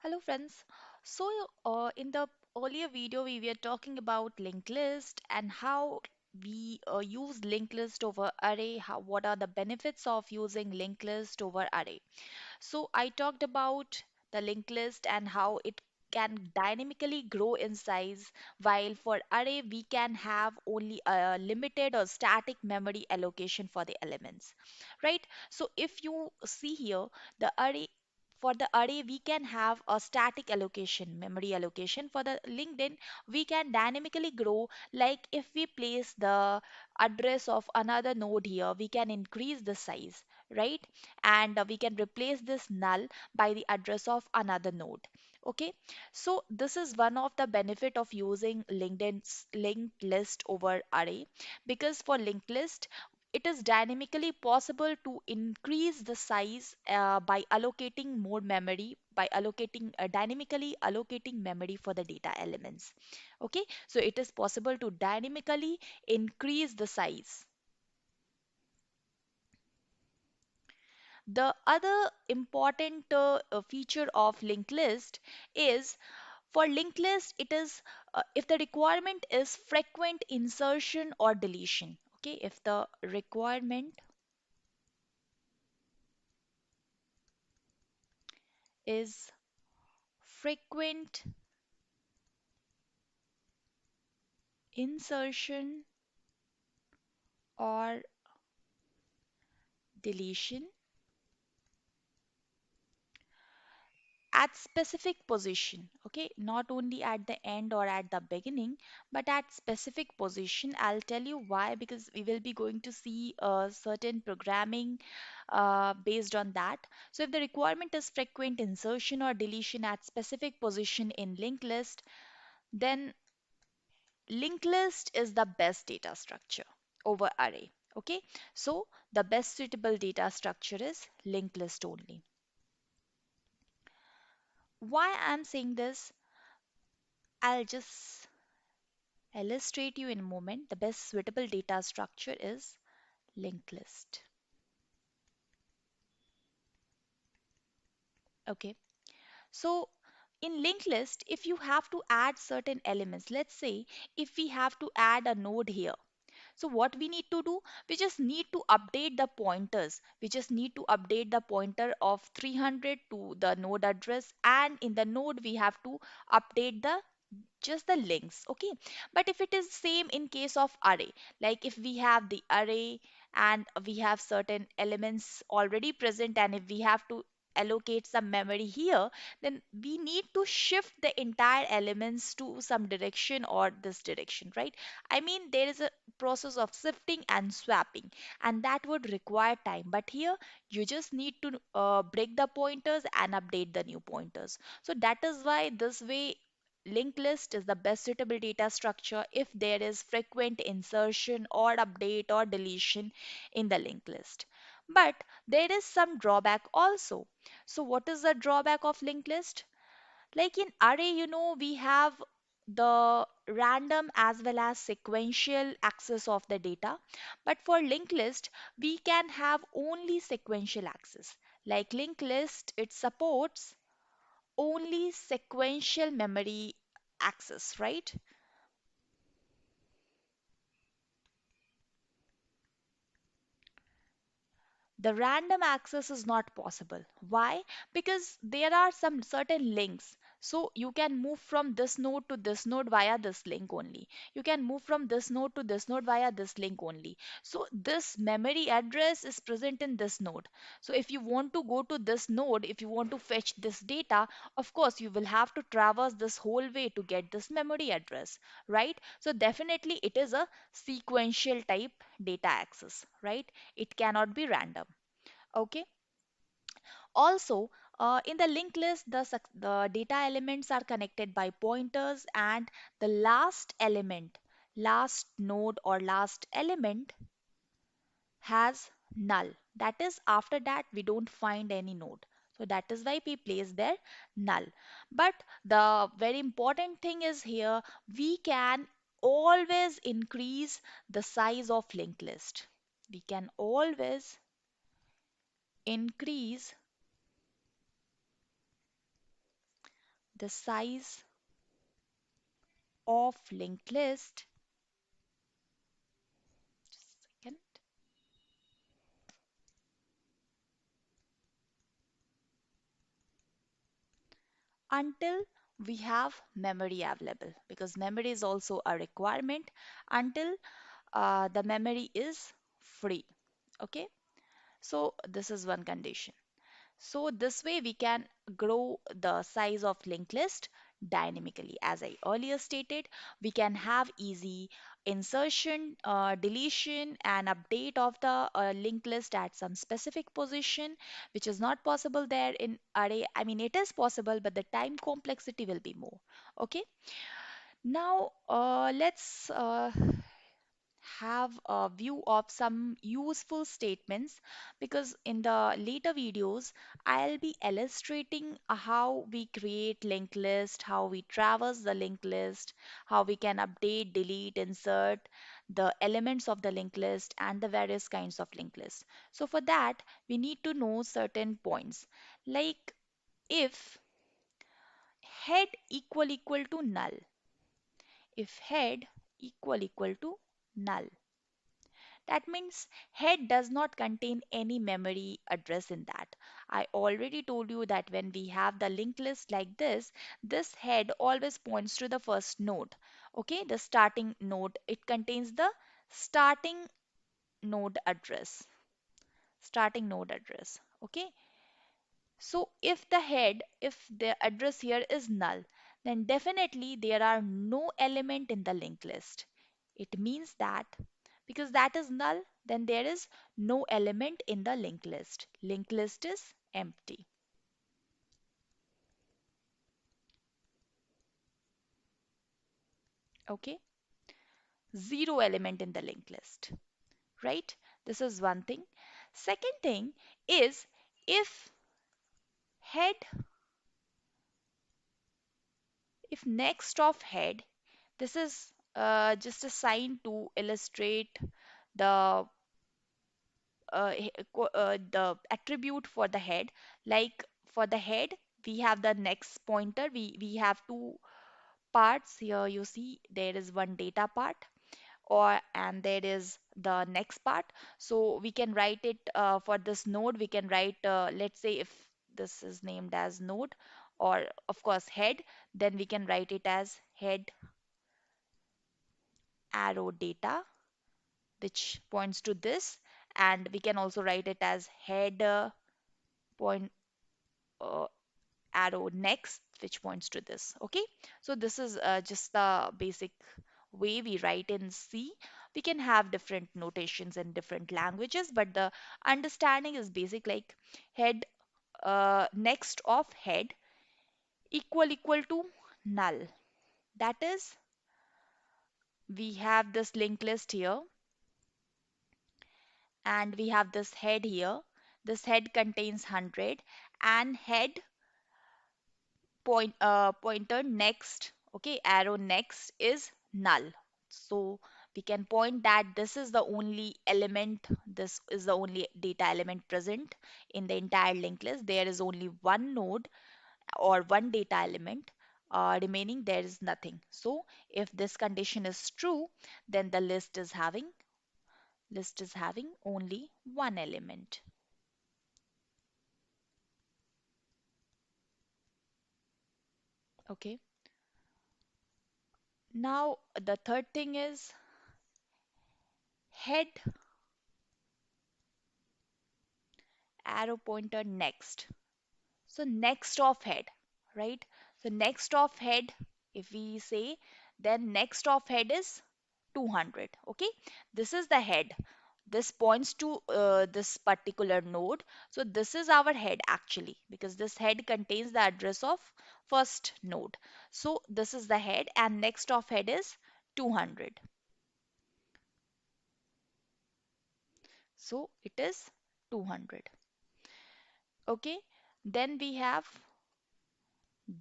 Hello friends. In the earlier video, we were talking about linked list and how we use linked list over array. What are the benefits of using linked list over array? So I talked about the linked list and how it can dynamically grow in size, while for array we can have only a limited or static memory allocation for the elements, right? So if you see here, the array for the array we can have a static allocation, memory allocation. For the linked in, we can dynamically grow, like if we place the address of another node here, we can increase the size, right? And we can replace this null by the address of another node. Okay, so this is one of the benefit of using linked list over array, because for linked list it is dynamically possible to increase the size by allocating more memory, by allocating dynamically allocating memory for the data elements. Okay, so it is possible to dynamically increase the size. The other important feature of linked list is, for linked list it is if the requirement is frequent insertion or deletion. Okay, if the requirement is frequent insertion or deletion at specific position. Okay, not only at the end or at the beginning, but at specific position. I'll tell you why, because we will be going to see certain programming based on that. So if the requirement is frequent insertion or deletion at specific position in linked list, then linked list is the best data structure over array. Okay, so the best suitable data structure is linked list only. Why I'm saying this, I'll just illustrate you in a moment. The best suitable data structure is linked list. Okay, so in linked list, if you have to add certain elements, let's say if we have to add a node here. So what we need to do, we just need to update the pointers. We just need to update the pointer of 300 to the node address, and in the node we have to update the just the links. Okay, but if it is same in case of array, like if we have the array and we have certain elements already present, and if we have to allocate some memory here, then we need to shift the entire elements to some direction or this direction, right? I mean, there is a process of shifting and swapping, and that would require time. But here you just need to break the pointers and update the new pointers. So that is why this way linked list is the best suitable data structure if there is frequent insertion or update or deletion in the linked list. But there is some drawback also. So what is the drawback of linked list? Like in array, we have the random as well as sequential access of the data. But for linked list, we can have only sequential access. Like linked list, it supports only sequential memory access, right? The random access is not possible. Why? Because there are some certain links. So you can move from this node to this node via this link only. You can move from this node to this node via this link only. So this memory address is present in this node. So if you want to go to this node, if you want to fetch this data, of course you will have to traverse this whole way to get this memory address, right? So definitely it is a sequential type data access, right? It cannot be random. Okay. Also, in the linked list, the data elements are connected by pointers, and the last element, last node or last element has null. That is, after that, we don't find any node. So that is why we place there null. But the very important thing is here, we can always increase the size of linked list. We can always increase the size of linked list, just a second, until we have memory available, because memory is also a requirement, until the memory is free. Okay, so this is one condition. So this way we can grow the size of linked list dynamically. As I earlier stated, we can have easy insertion, deletion, and update of the linked list at some specific position, which is not possible there in array. I mean, it is possible, but the time complexity will be more. Okay. Now, let's have a view of some useful statements, because in the later videos I'll be illustrating how we create linked list, how we traverse the linked list, how we can update, delete, insert the elements of the linked list and the various kinds of linked list. So for that we need to know certain points, like if head equal to null, if head equal to null, that means head does not contain any memory address in that. I already told you that when we have the linked list like this head always points to the first node. Okay, the starting node. It contains the starting node address. Starting node address. Okay, so if the address here is null, then definitely there are no element in the linked list. It means that because that is null, then there is no element in the linked list. Linked list is empty. Okay, zero element in the linked list, right? This is one thing. Second thing is if head, if next of head, this is just a sign to illustrate the the attribute for the head. Like for the head we have the next pointer, we have two parts here. You see there is one data part, or and there is the next part. So we can write it for this node, we can write let's say if this is named as node, or of course head, then we can write it as head arrow data, which points to this, and we can also write it as head point uh, arrow next, which points to this. Okay, so this is just the basic way we write in C. We can have different notations in different languages, but the understanding is basic, like head next of head equal to null. That is, we have this linked list here, and we have this head here. This head contains 100, and head pointer next, okay, arrow next is null. So we can point that this is the only element, this is the only data element present in the entire linked list. There is only one node or one data element, remaining there is nothing. So if this condition is true, then the list is having only one element. Okay, now the third thing is head arrow pointer next. So next of head, right? So next of head, if we say, then next of head is 200. Okay, this is the head. This points to this particular node. So this is our head actually, because this head contains the address of first node. So this is the head, and next of head is 200. So it is 200. Okay, then we have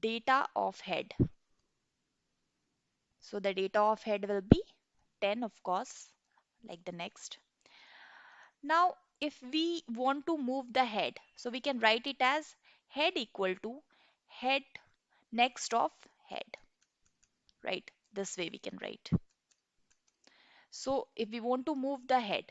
data of head. So the data of head will be 10, of course, like the next. Now, if we want to move the head, so we can write it as head equal to head next of head, right? This way we can write. So if we want to move the head,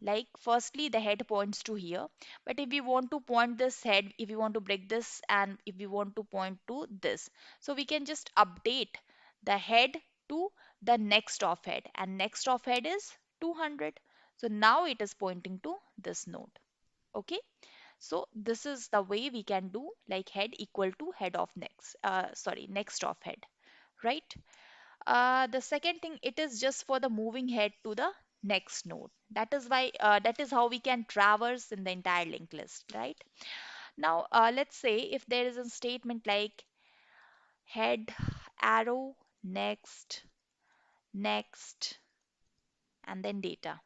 like firstly the head points to here, but if we want to point this head, if we want to break this and if we want to point to this, so we can just update the head to the next of head, and next of head is 200. So now it is pointing to this node. Okay, so this is the way we can do like head equal to head of next, sorry, next of head, right? The second thing, it is just for the moving head to the next node. That is why that is how we can traverse in the entire linked list, right? Now let's say if there is a statement like head arrow next next and then data.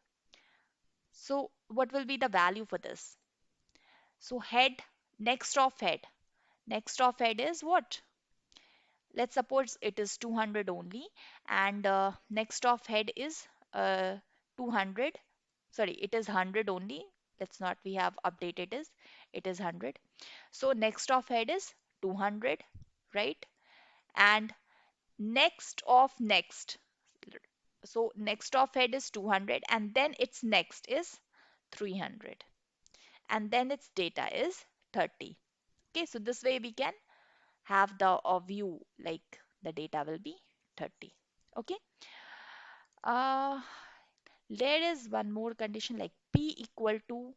So what will be the value for this? So head next of head is what? Let's suppose it is 200 only, and next of head is 200. Sorry, it is 100 only. Let's not, we have updated is it is 100. So next of head is 200, right? And next of next. So next of head is 200 and then its next is 300 and then its data is 30. Okay, so this way we can have the view like the data will be 30. Okay. Uh, there is one more condition like p equal to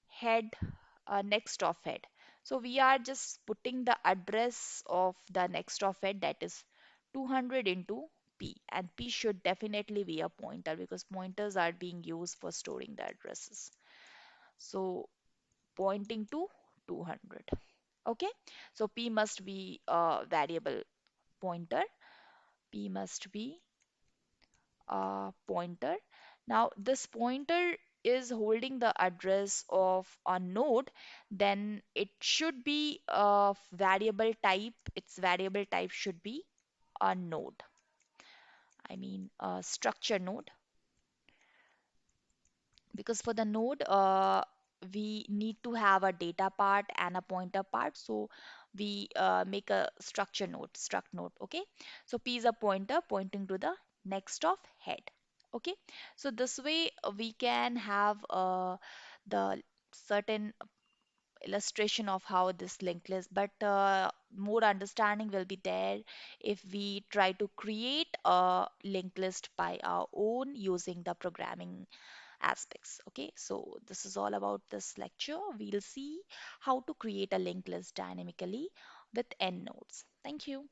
head next of head. So we are just putting the address of the next of head, that is 200 into p, and p should definitely be a pointer because pointers are being used for storing the addresses. So pointing to 200. Okay, so p must be a variable pointer. P must be a pointer. Now, this pointer is holding the address of a node, then it should be a variable type. Its variable type should be a node. I mean, a structure node. Because for the node, we need to have a data part and a pointer part. So we make a structure node, struct node. Okay. So P is a pointer pointing to the next of head. Okay. So this way we can have the certain illustration of how this linked list, but more understanding will be there if we try to create a linked list by our own using the programming aspects. Okay, so this is all about this lecture. We'll see how to create a linked list dynamically with n nodes. Thank you.